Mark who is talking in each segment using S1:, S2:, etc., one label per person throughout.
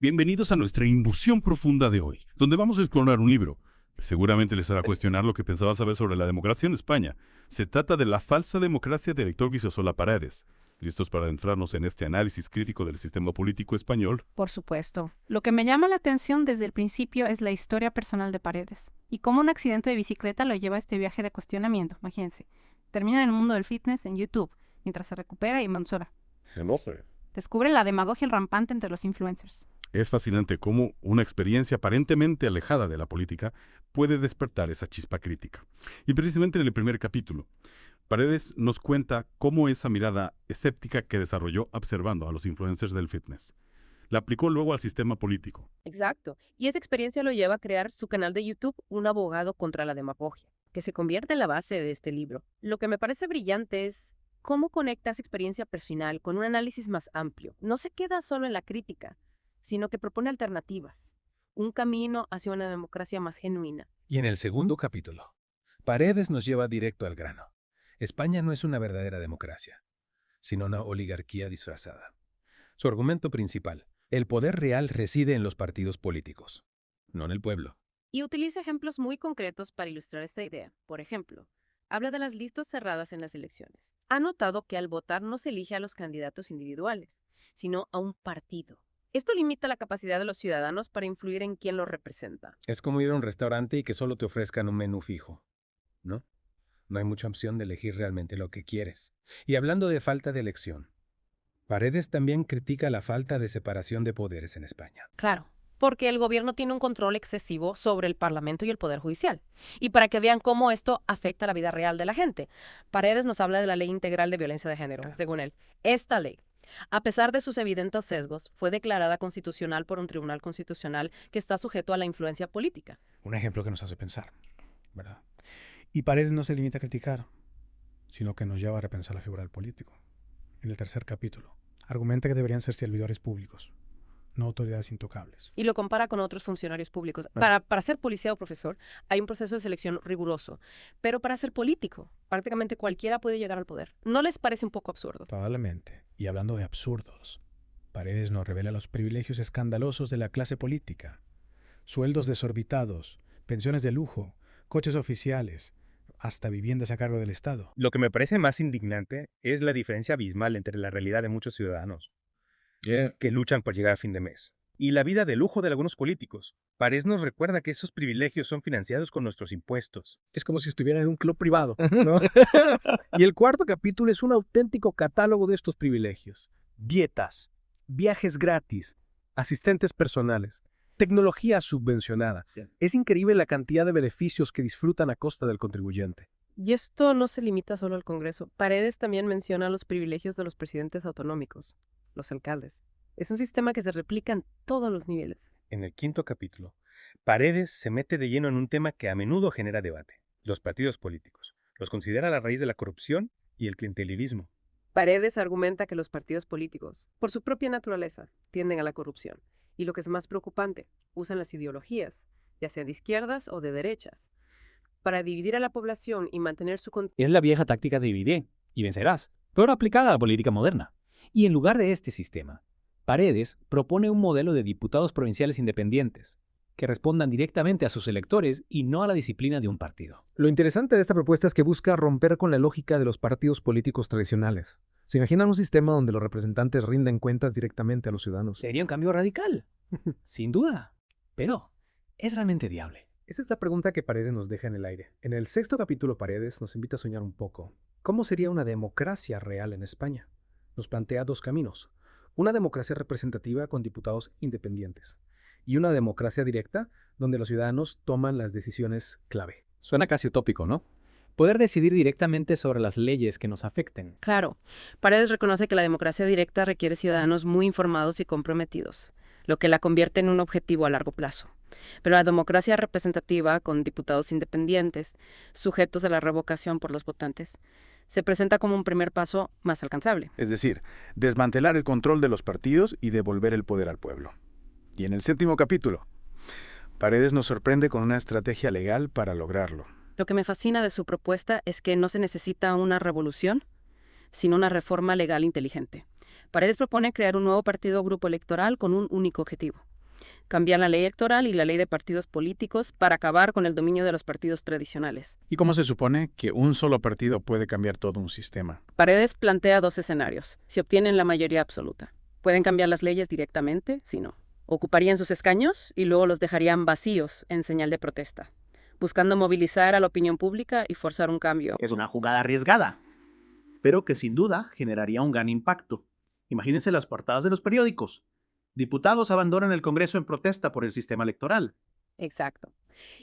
S1: Bienvenidos a nuestra incursión profunda de hoy, donde vamos a explorar un libro. Seguramente les hará cuestionar lo que pensaba saber sobre la democracia en España. Se trata de La falsa democracia de Héctor Guisosola Paredes. ¿Listos para adentrarnos en este análisis crítico del sistema político español?
S2: Por supuesto. Lo que me llama la atención desde el principio es la historia personal de Paredes y cómo un accidente de bicicleta lo lleva a este viaje de cuestionamiento. Imagínense. Termina en el mundo del fitness en YouTube, mientras se recupera y Mansola.
S1: No sé.
S2: Descubre la demagogia rampante entre los influencers.
S1: Es fascinante cómo una experiencia aparentemente alejada de la política puede despertar esa chispa crítica. Y precisamente en el primer capítulo, Paredes nos cuenta cómo esa mirada escéptica que desarrolló observando a los influencers del fitness la aplicó luego al sistema político.
S3: Exacto. Y esa experiencia lo lleva a crear su canal de YouTube, Un abogado contra la demagogia, que se convierte en la base de este libro. Lo que me parece brillante es cómo conecta esa experiencia personal con un análisis más amplio. No se queda solo en la crítica, sino que propone alternativas, un camino hacia una democracia más genuina.
S4: Y en el segundo capítulo, Paredes nos lleva directo al grano. España no es una verdadera democracia, sino una oligarquía disfrazada. Su argumento principal: el poder real reside en los partidos políticos, no en el pueblo.
S3: Y utiliza ejemplos muy concretos para ilustrar esta idea. Por ejemplo, habla de las listas cerradas en las elecciones. Ha notado que al votar no se elige a los candidatos individuales, sino a un partido. Esto limita la capacidad de los ciudadanos para influir en quién los representa.
S4: Es como ir a un restaurante y que solo te ofrezcan un menú fijo, ¿no? No hay mucha opción de elegir realmente lo que quieres. Y hablando de falta de elección, Paredes también critica la falta de separación de poderes en España.
S3: Claro, porque el gobierno tiene un control excesivo sobre el Parlamento y el Poder Judicial. Y para que vean cómo esto afecta la vida real de la gente, Paredes nos habla de la Ley Integral de Violencia de Género, según él. Esta ley, a pesar de sus evidentes sesgos, fue declarada constitucional por un tribunal constitucional que está sujeto a la influencia política.
S5: Un ejemplo que nos hace pensar, ¿verdad? Y Paredes no se limita a criticar, sino que nos lleva a repensar la figura del político. En el tercer capítulo, argumenta que deberían ser servidores públicos, no autoridades intocables.
S3: Y lo compara con otros funcionarios públicos. Para ser policía o profesor hay un proceso de selección riguroso, pero para ser político, prácticamente cualquiera puede llegar al poder. ¿No les parece un poco absurdo?
S5: Probablemente. Y hablando de absurdos, Paredes nos revela los privilegios escandalosos de la clase política. Sueldos desorbitados, pensiones de lujo, coches oficiales, hasta viviendas a cargo del Estado.
S6: Lo que me parece más indignante es la diferencia abismal entre la realidad de muchos ciudadanos que luchan por llegar a fin de mes y la vida de lujo de algunos políticos. Paredes nos recuerda que esos privilegios son financiados con nuestros impuestos.
S7: Es como si estuvieran en un club privado, ¿no? Y el cuarto capítulo es un auténtico catálogo de estos privilegios. Dietas, viajes gratis, asistentes personales, tecnología subvencionada. Es increíble la cantidad de beneficios que disfrutan a costa del contribuyente.
S3: Y esto no se limita solo al Congreso. Paredes también menciona los privilegios de los presidentes autonómicos, los alcaldes. Es un sistema que se replica en todos los niveles.
S6: En el quinto capítulo, Paredes se mete de lleno en un tema que a menudo genera debate: los partidos políticos. Los considera la raíz de la corrupción y el clientelismo.
S3: Paredes argumenta que los partidos políticos, por su propia naturaleza, tienden a la corrupción. Y lo que es más preocupante, usan las ideologías, ya sea de izquierdas o de derechas, para dividir a la población y mantener su control.
S8: Es la vieja táctica de dividir y vencerás, pero aplicada a la política moderna. Y en lugar de este sistema, Paredes propone un modelo de diputados provinciales independientes, que respondan directamente a sus electores y no a la disciplina de un partido.
S7: Lo interesante de esta propuesta es que busca romper con la lógica de los partidos políticos tradicionales. ¿Se imaginan un sistema donde los representantes rinden cuentas directamente a los ciudadanos?
S8: Sería un cambio radical, sin duda, pero ¿es realmente viable?
S7: Es esta pregunta que Paredes nos deja en el aire. En el sexto capítulo, Paredes nos invita a soñar un poco. ¿Cómo sería una democracia real en España? Nos plantea dos caminos: una democracia representativa con diputados independientes y una democracia directa donde los ciudadanos toman las decisiones clave.
S8: Suena casi utópico, ¿no? Poder decidir directamente sobre las leyes que nos afecten.
S3: Claro, Paredes reconoce que la democracia directa requiere ciudadanos muy informados y comprometidos, lo que la convierte en un objetivo a largo plazo. Pero la democracia representativa, con diputados independientes, sujetos a la revocación por los votantes, se presenta como un primer paso más alcanzable.
S5: Es decir, desmantelar el control de los partidos y devolver el poder al pueblo. Y en el séptimo capítulo, Paredes nos sorprende con una estrategia legal para lograrlo.
S3: Lo que me fascina de su propuesta es que no se necesita una revolución, sino una reforma legal inteligente. Paredes propone crear un nuevo partido o grupo electoral con un único objetivo: cambiar la ley electoral y la ley de partidos políticos para acabar con el dominio de los partidos tradicionales.
S5: ¿Y cómo se supone que un solo partido puede cambiar todo un sistema?
S3: Paredes plantea 2 escenarios, si obtienen la mayoría absoluta. Pueden cambiar las leyes directamente, si no. Ocuparían sus escaños y luego los dejarían vacíos en señal de protesta, buscando movilizar a la opinión pública y forzar un cambio.
S9: Es una jugada arriesgada, pero que sin duda generaría un gran impacto. Imagínense las portadas de los periódicos. Diputados abandonan el Congreso en protesta por el sistema electoral.
S3: Exacto.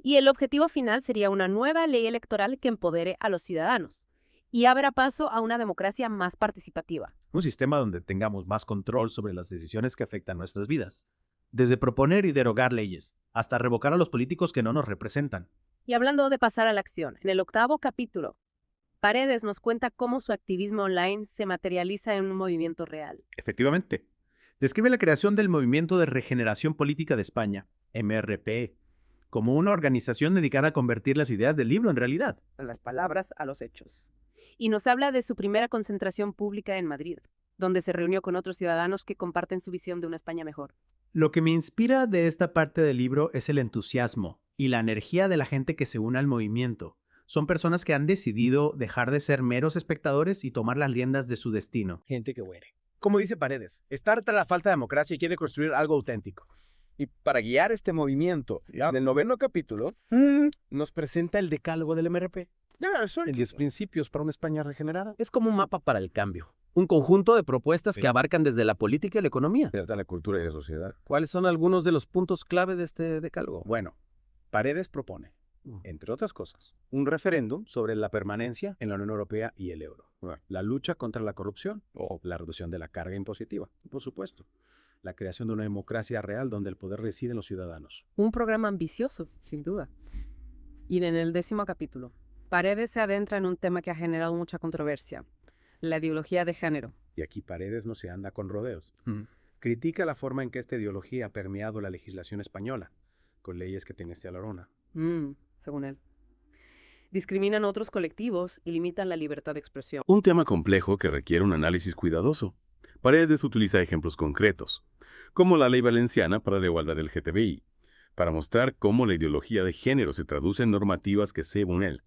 S3: Y el objetivo final sería una nueva ley electoral que empodere a los ciudadanos y abra paso a una democracia más participativa.
S9: Un sistema donde tengamos más control sobre las decisiones que afectan nuestras vidas. Desde proponer y derogar leyes, hasta revocar a los políticos que no nos representan.
S3: Y hablando de pasar a la acción, en el 8º capítulo, Paredes nos cuenta cómo su activismo online se materializa en un movimiento real.
S9: Efectivamente. Describe la creación del Movimiento de Regeneración Política de España, MRPE, como una organización dedicada a convertir las ideas del libro en realidad.
S3: Las palabras a los hechos. Y nos habla de su primera concentración pública en Madrid, donde se reunió con otros ciudadanos que comparten su visión de una España mejor.
S9: Lo que me inspira de esta parte del libro es el entusiasmo y la energía de la gente que se une al movimiento. Son personas que han decidido dejar de ser meros espectadores y tomar las riendas de su destino.
S10: Gente que huele. Como dice Paredes, está harta la falta de democracia y quiere construir algo auténtico. Y para guiar este movimiento, en el 9º capítulo, nos presenta el decálogo del MRP. En 10 principios para una España regenerada.
S11: Es como un mapa para el cambio. Un conjunto de propuestas que abarcan desde la política y la economía.
S10: La cultura y la sociedad.
S11: ¿Cuáles son algunos de los puntos clave de este decálogo?
S10: Bueno, Paredes propone, entre otras cosas, un referéndum sobre la permanencia en la Unión Europea y el euro. La lucha contra la corrupción o la reducción de la carga impositiva, por supuesto. La creación de una democracia real donde el poder reside en los ciudadanos.
S3: Un programa ambicioso, sin duda. Y en el 10º capítulo, Paredes se adentra en un tema que ha generado mucha controversia, la ideología de género.
S10: Y aquí Paredes no se anda con rodeos. Critica la forma en que esta ideología ha permeado la legislación española, con leyes que tiene la lorona.
S3: Según él. Discriminan otros colectivos y limitan la libertad de expresión.
S1: Un tema complejo que requiere un análisis cuidadoso. Paredes utiliza ejemplos concretos, como la ley valenciana para la igualdad del LGTBI, para mostrar cómo la ideología de género se traduce en normativas que, según él,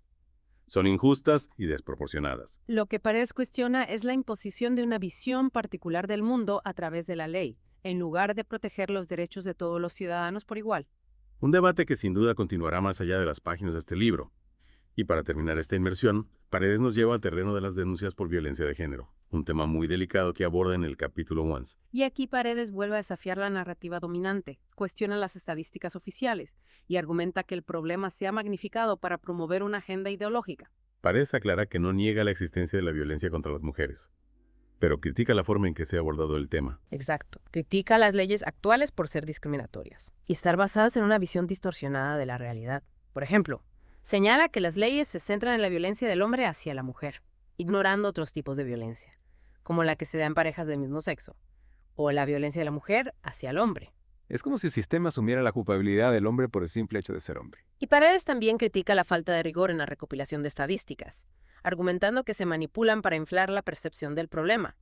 S1: son injustas y desproporcionadas.
S3: Lo que Paredes cuestiona es la imposición de una visión particular del mundo a través de la ley, en lugar de proteger los derechos de todos los ciudadanos por igual.
S1: Un debate que sin duda continuará más allá de las páginas de este libro. Y para terminar esta inmersión, Paredes nos lleva al terreno de las denuncias por violencia de género, un tema muy delicado que aborda en el capítulo 1.
S3: Y aquí Paredes vuelve a desafiar la narrativa dominante, cuestiona las estadísticas oficiales y argumenta que el problema se ha magnificado para promover una agenda ideológica.
S1: Paredes aclara que no niega la existencia de la violencia contra las mujeres, pero critica la forma en que se ha abordado el tema.
S3: Exacto. Critica las leyes actuales por ser discriminatorias y estar basadas en una visión distorsionada de la realidad. Por ejemplo, señala que las leyes se centran en la violencia del hombre hacia la mujer, ignorando otros tipos de violencia, como la que se da en parejas del mismo sexo, o la violencia de la mujer hacia el hombre.
S12: Es como si el sistema asumiera la culpabilidad del hombre por el simple hecho de ser hombre.
S3: Y Paredes también critica la falta de rigor en la recopilación de estadísticas, argumentando que se manipulan para inflar la percepción del problema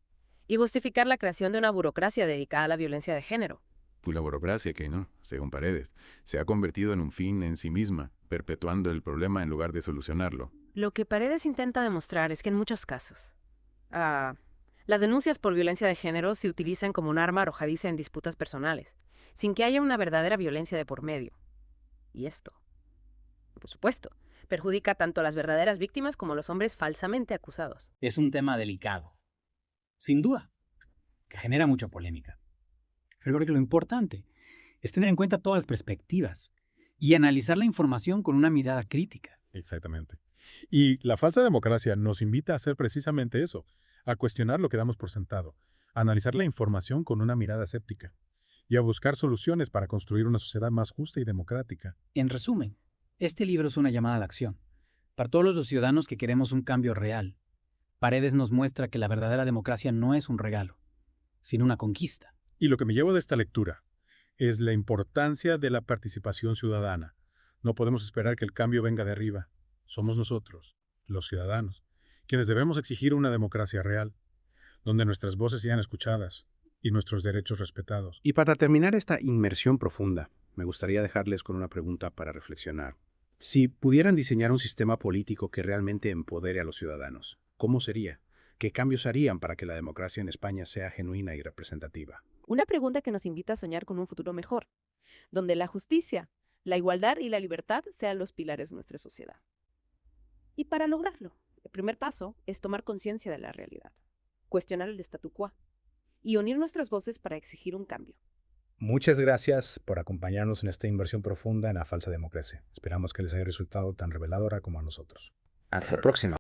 S3: y justificar la creación de una burocracia dedicada a la violencia de género.
S12: Pues la burocracia, que no, según Paredes, se ha convertido en un fin en sí misma, perpetuando el problema en lugar de solucionarlo.
S3: Lo que Paredes intenta demostrar es que en muchos casos, las denuncias por violencia de género se utilizan como un arma arrojadiza en disputas personales, sin que haya una verdadera violencia de por medio. Y esto, por supuesto, perjudica tanto a las verdaderas víctimas como a los hombres falsamente acusados.
S13: Es un tema delicado, sin duda, que genera mucha polémica. Pero creo que lo importante es tener en cuenta todas las perspectivas y analizar la información con una mirada crítica.
S5: Exactamente. Y la falsa democracia nos invita a hacer precisamente eso, a cuestionar lo que damos por sentado, a analizar la información con una mirada escéptica y a buscar soluciones para construir una sociedad más justa y democrática.
S13: En resumen, este libro es una llamada a la acción. Para todos los ciudadanos que queremos un cambio real, Paredes nos muestra que la verdadera democracia no es un regalo, sino una conquista.
S5: Y lo que me llevo de esta lectura es la importancia de la participación ciudadana. No podemos esperar que el cambio venga de arriba. Somos nosotros, los ciudadanos, quienes debemos exigir una democracia real, donde nuestras voces sean escuchadas, y nuestros derechos respetados.
S10: Y para terminar esta inmersión profunda, me gustaría dejarles con una pregunta para reflexionar. Si pudieran diseñar un sistema político que realmente empodere a los ciudadanos, ¿cómo sería? ¿Qué cambios harían para que la democracia en España sea genuina y representativa?
S14: Una pregunta que nos invita a soñar con un futuro mejor, donde la justicia, la igualdad y la libertad sean los pilares de nuestra sociedad. Y para lograrlo, el primer paso es tomar conciencia de la realidad, cuestionar el statu quo y unir nuestras voces para exigir un cambio.
S5: Muchas gracias por acompañarnos en esta inversión profunda en la falsa democracia. Esperamos que les haya resultado tan reveladora como a nosotros.
S11: Hasta la próxima.